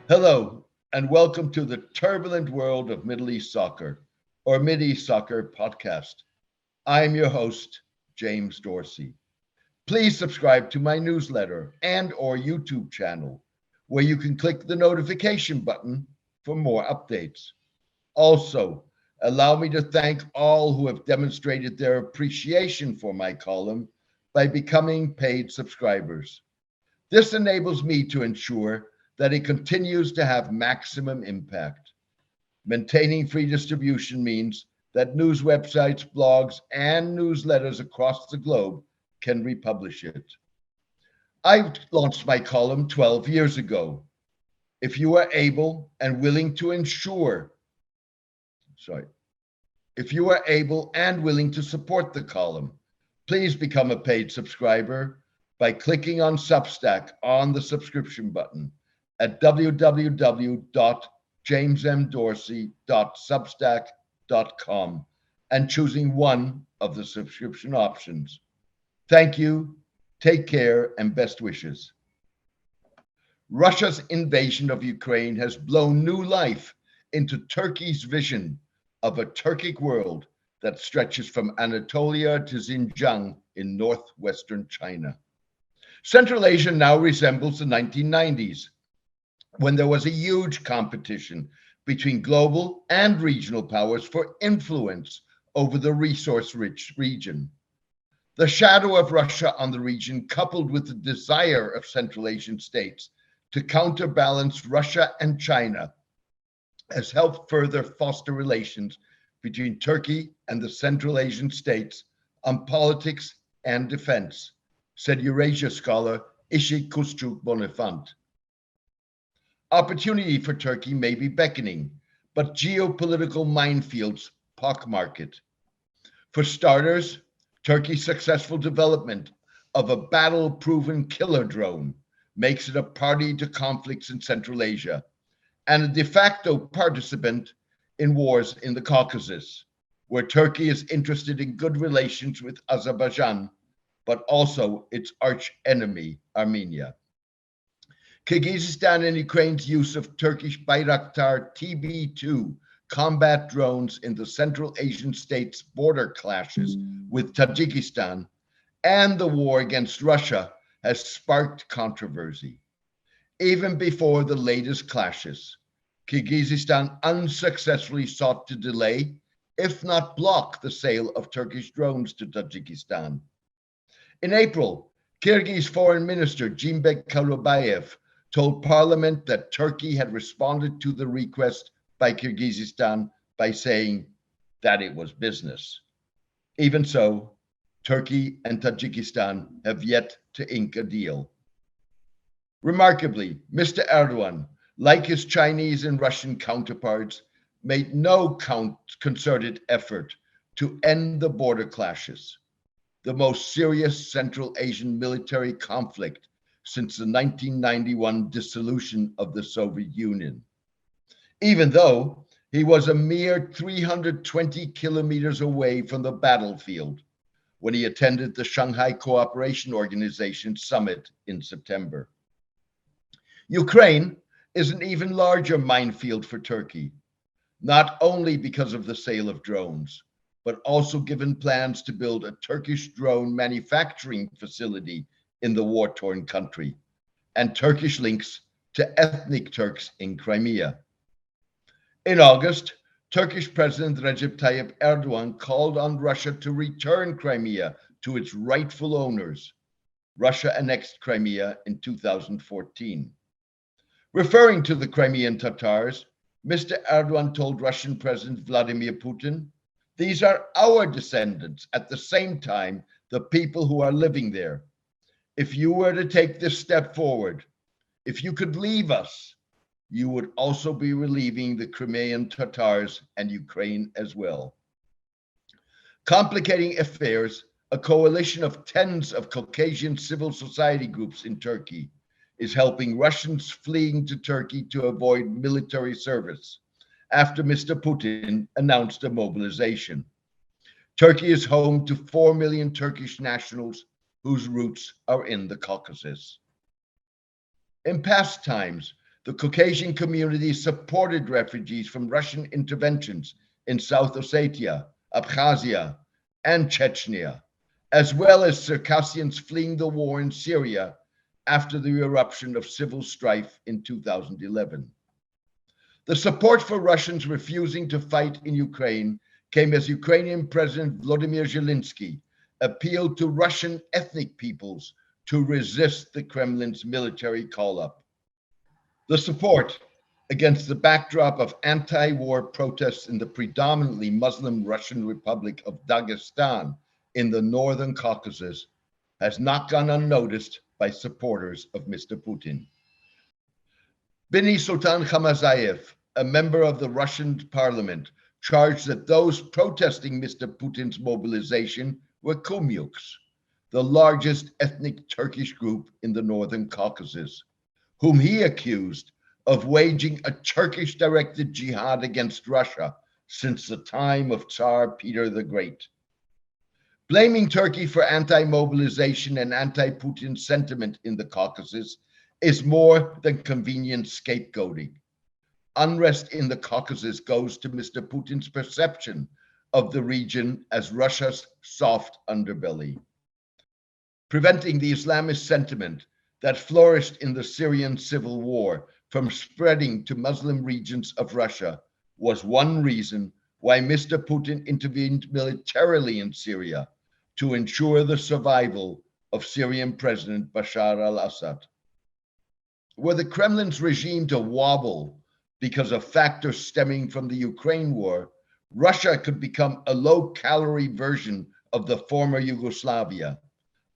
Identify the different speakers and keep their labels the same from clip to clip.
Speaker 1: Hello, and welcome to the turbulent world of Middle East soccer, or Mideast Soccer podcast. I'm your host, James Dorsey. Please subscribe to my newsletter and or YouTube channel, where you can click the notification button for more updates. Also, allow me to thank all who have demonstrated their appreciation for my column by becoming paid subscribers. This enables me to ensure that it continues to have maximum impact. Maintaining free distribution means that news websites, blogs, and newsletters across the globe can republish it. I launched my column 12 years ago. If you are able and willing to ensure, sorry, if you are able and willing to support the column, please become a paid subscriber by clicking on Substack on the subscription button at www.jamesmdorsey.substack.com and choosing one of the subscription options. Thank you, take care, and best wishes. Russia's invasion of Ukraine has blown new life into Turkey's vision of a Turkic world that stretches from Anatolia to Xinjiang in northwestern China. Central Asia now resembles the 1990s, when there was a huge competition between global and regional powers for influence over the resource-rich region. The shadow of Russia on the region, coupled with the desire of Central Asian states to counterbalance Russia and China, has helped further foster relations between Turkey and the Central Asian states on politics and defense, said Eurasia scholar Isik Kuscu Bonnenfant. Opportunity for Turkey may be beckoning, but geopolitical minefields pockmark it. For starters, Turkey's successful development of a battle-proven killer drone makes it a party to conflicts in Central Asia and a de facto participant in wars in the Caucasus, where Turkey is interested in good relations with Azerbaijan, but also its arch-enemy, Armenia. Kyrgyzstan and Ukraine's use of Turkish Bayraktar TB2 combat drones in the Central Asian states' border clashes with Tajikistan and the war against Russia has sparked controversy. Even before the latest clashes, Kyrgyzstan unsuccessfully sought to delay, if not block, the sale of Turkish drones to Tajikistan. In April, Kyrgyz Foreign Minister Jimbek Karubayev told Parliament that Turkey had responded to the request by Kyrgyzstan by saying that it was business. Even so, Turkey and Tajikistan have yet to ink a deal. Remarkably, Mr. Erdogan, like his Chinese and Russian counterparts, made no concerted effort to end the border clashes, the most serious Central Asian military conflict since the 1991 dissolution of the Soviet Union. Even though he was a mere 320 kilometers away from the battlefield when he attended the Shanghai Cooperation Organization summit in September. Ukraine is an even larger minefield for Turkey, not only because of the sale of drones, but also given plans to build a Turkish drone manufacturing facility in the war-torn country, and Turkish links to ethnic Turks in Crimea. In August, Turkish President Recep Tayyip Erdogan called on Russia to return Crimea to its rightful owners. Russia annexed Crimea in 2014. Referring to the Crimean Tatars, Mr. Erdogan told Russian President Vladimir Putin, "These are our descendants, at the same time, the people who are living there. If you were to take this step forward, if you could leave us, you would also be relieving the Crimean Tatars and Ukraine as well." Complicating affairs, a coalition of tens of Caucasian civil society groups in Turkey is helping Russians fleeing to Turkey to avoid military service after Mr. Putin announced a mobilization. Turkey is home to 4 million Turkish nationals whose roots are in the Caucasus. In past times, the Caucasian community supported refugees from Russian interventions in South Ossetia, Abkhazia, and Chechnya, as well as Circassians fleeing the war in Syria after the eruption of civil strife in 2011. The support for Russians refusing to fight in Ukraine came as Ukrainian President Volodymyr Zelensky appealed to Russian ethnic peoples to resist the Kremlin's military call-up. The support, against the backdrop of anti-war protests in the predominantly Muslim Russian Republic of Dagestan in the Northern Caucasus, has not gone unnoticed by supporters of Mr. Putin. Bini Sultan Khamazayev, a member of the Russian parliament, charged that those protesting Mr. Putin's mobilization were Kumyuks, the largest ethnic Turkish group in the Northern Caucasus, whom he accused of waging a Turkish-directed jihad against Russia since the time of Tsar Peter the Great. Blaming Turkey for anti-mobilization and anti-Putin sentiment in the Caucasus is more than convenient scapegoating. Unrest in the Caucasus goes to Mr. Putin's perception of the region as Russia's soft underbelly. Preventing the Islamist sentiment that flourished in the Syrian civil war from spreading to Muslim regions of Russia was one reason why Mr. Putin intervened militarily in Syria to ensure the survival of Syrian President Bashar al-Assad. Were the Kremlin's regime to wobble because of factors stemming from the Ukraine war, Russia could become a low-calorie version of the former Yugoslavia,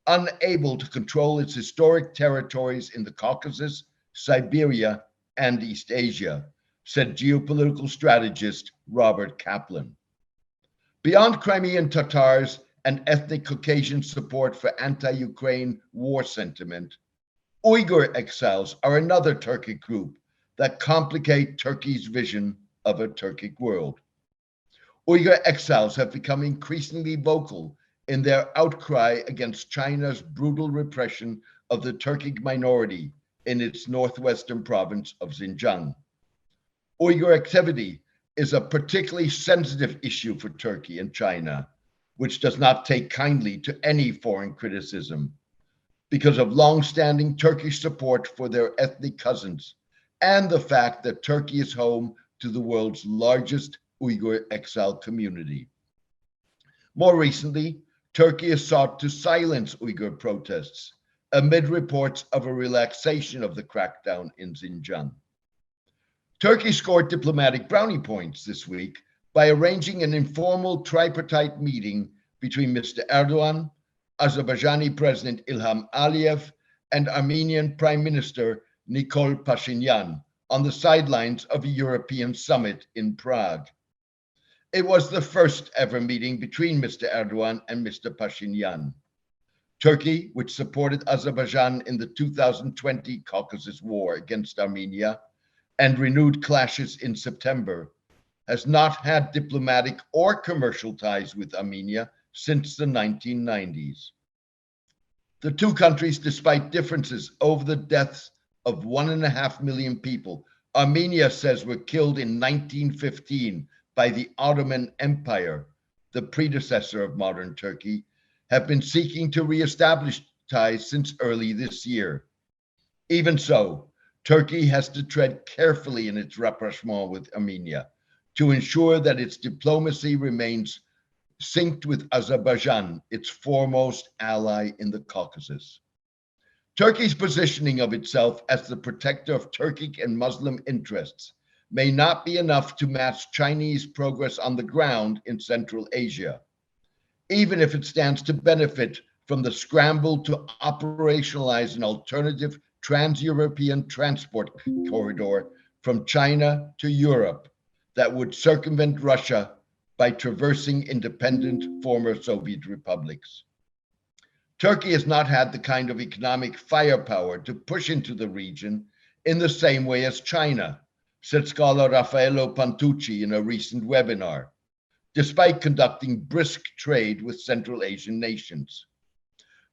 Speaker 1: unable to control its historic territories in the Caucasus, Siberia, and East Asia, said geopolitical strategist Robert Kaplan. Beyond Crimean Tatars and ethnic Caucasian support for anti-Ukraine war sentiment, Uyghur exiles are another Turkic group that complicate Turkey's vision of a Turkic world. Uyghur exiles have become increasingly vocal in their outcry against China's brutal repression of the Turkic minority in its northwestern province of Xinjiang. Uyghur activity is a particularly sensitive issue for Turkey and China, which does not take kindly to any foreign criticism, because of long-standing Turkish support for their ethnic cousins and the fact that Turkey is home to the world's largest Uyghur exile community. More recently, Turkey has sought to silence Uyghur protests amid reports of a relaxation of the crackdown in Xinjiang. Turkey scored diplomatic brownie points this week by arranging an informal tripartite meeting between Mr. Erdogan, Azerbaijani President Ilham Aliyev, and Armenian Prime Minister Nikol Pashinyan on the sidelines of a European summit in Prague. It was the first ever meeting between Mr. Erdogan and Mr. Pashinyan. Turkey, which supported Azerbaijan in the 2020 Caucasus War against Armenia and renewed clashes in September, has not had diplomatic or commercial ties with Armenia since the 1990s. The two countries, despite differences over the deaths of 1.5 million people, Armenia says were killed in 1915 by the Ottoman Empire, the predecessor of modern Turkey, have been seeking to reestablish ties since early this year. Even so, Turkey has to tread carefully in its rapprochement with Armenia to ensure that its diplomacy remains synced with Azerbaijan, its foremost ally in the Caucasus. Turkey's positioning of itself as the protector of Turkic and Muslim interests may not be enough to match Chinese progress on the ground in Central Asia, even if it stands to benefit from the scramble to operationalize an alternative trans-European transport corridor from China to Europe that would circumvent Russia by traversing independent former Soviet republics. Turkey has not had the kind of economic firepower to push into the region in the same way as China, said scholar Raffaello Pantucci in a recent webinar, despite conducting brisk trade with Central Asian nations.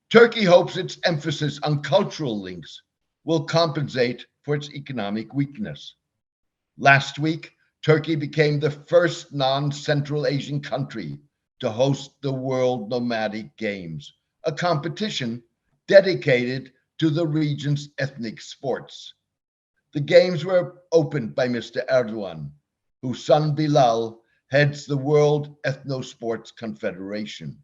Speaker 1: Turkey hopes its emphasis on cultural links will compensate for its economic weakness. Last week, Turkey became the first non-Central Asian country to host the World Nomadic Games, a competition dedicated to the region's ethnic sports. The games were opened by Mr. Erdogan, whose son Bilal heads the World Ethno-Sports Confederation.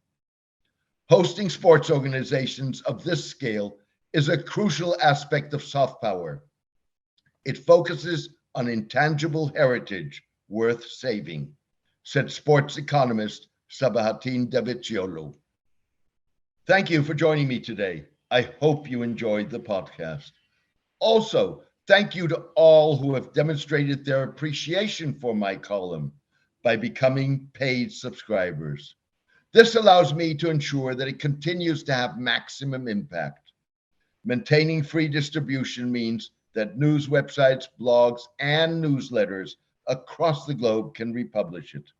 Speaker 1: Hosting sports organizations of this scale is a crucial aspect of soft power. It focuses on intangible heritage worth saving, said sports economist Sabahattin Davicioglu. Thank you for joining me today. I hope you enjoyed the podcast. Also, thank you to all who have demonstrated their appreciation for my column by becoming paid subscribers. This allows me to ensure that it continues to have maximum impact. Maintaining free distribution means that news websites, blogs, and newsletters across the globe can republish it.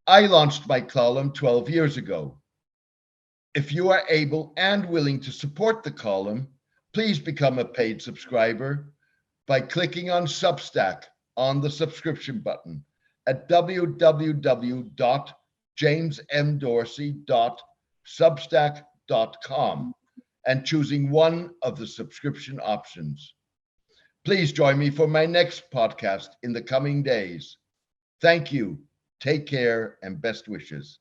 Speaker 1: I launched my column 12 years ago. If you are able and willing to support the column, please become a paid subscriber by clicking on Substack on the subscription button at www.jamesmdorsey.substack.com and choosing one of the subscription options. Please join me for my next podcast in the coming days. Thank you, take care, and best wishes.